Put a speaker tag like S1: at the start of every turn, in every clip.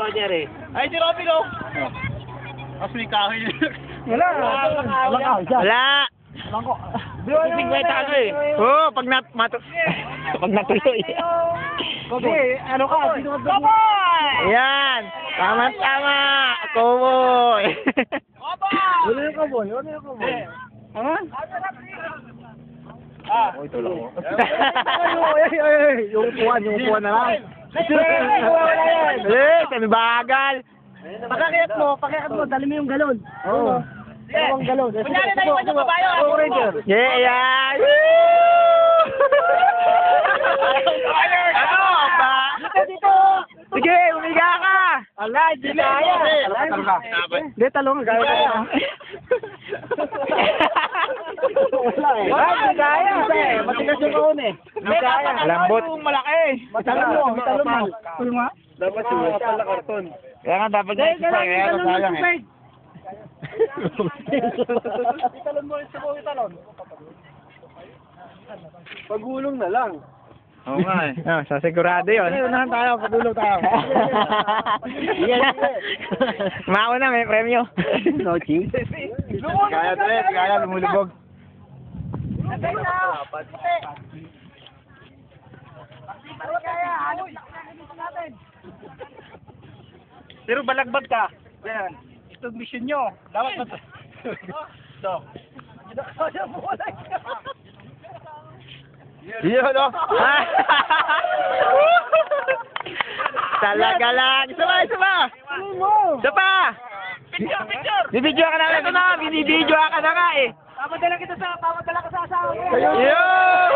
S1: ako, Jerry.
S2: Ay, si Robin, oh. Tapos may kahoy.
S3: Wala. Wala.
S1: Wala.
S3: Ako.
S1: Ano eh. Oo, pag pag natuloy.
S3: Kasi, ano ka? Dito ka doon.
S1: Ayan. Tama-tama. Cowboy.
S3: Wala yung kaboy. Wala yung kaboy. Ha?
S2: Oh, ito lang, oh.
S3: Yung upuan na lang.
S1: Kami bagal.
S3: Pakakit mo, dali mo yung galon. Oo. Dalawang galon.
S2: Kunyari na iwan yung kabayo, ah.
S3: Power Ranger.
S1: Yeah, yeah. Ano ba?
S3: Dito!
S1: Sige, umiga ka.
S3: Ala, hindi kaya. Hindi, talong. Gaya kaya. Wala eh. Hindi kaya. Matigas yung kaon eh. Hindi kaya.
S1: Lambot.
S2: Malaki.
S3: Matalon mo. Tulong nga.
S2: Dapat yung pala karton.
S1: Kaya nga dapat na isa kaya ako sayang eh.
S3: Italon mo yung sabong italon.
S2: Pagulong na lang.
S1: Oo nga eh. Sa sigurado yun.
S3: Unahan tayo, pagulong tayo.
S1: Mauna may premyo.
S3: No, ching.
S1: Kaya tayo, kaya lumulubog.
S2: Pero balagbag ka. Yan. Ito mission nyo. Dapat na to. Ito.
S1: Yun o. Talaga lang. Isa pa, isa pa. Isa pa.
S2: Picture!
S1: Bibidyo ka na. Ito na, binibidyo ka na nga eh.
S3: Papadala ka sa asawa mo.
S1: Yun!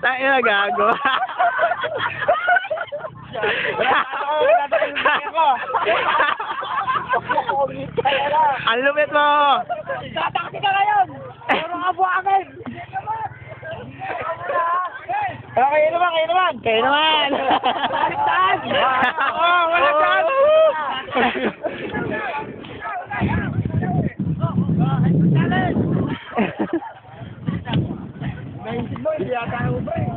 S1: Tayo na gago. Ang lupit mo!
S3: Tatakti ka ngayon! Pero nga buwagin!
S1: Kayo naman, kayo naman! Kayo naman!
S3: Baliktaan!
S1: Oo, wala saan!
S3: Naisip mo, hindi yata ako ba eh.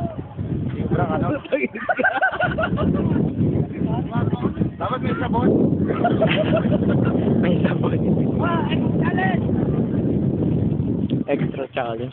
S2: Dapat may sabon.
S1: May sabon.
S3: Challenge!
S1: Extra challenge.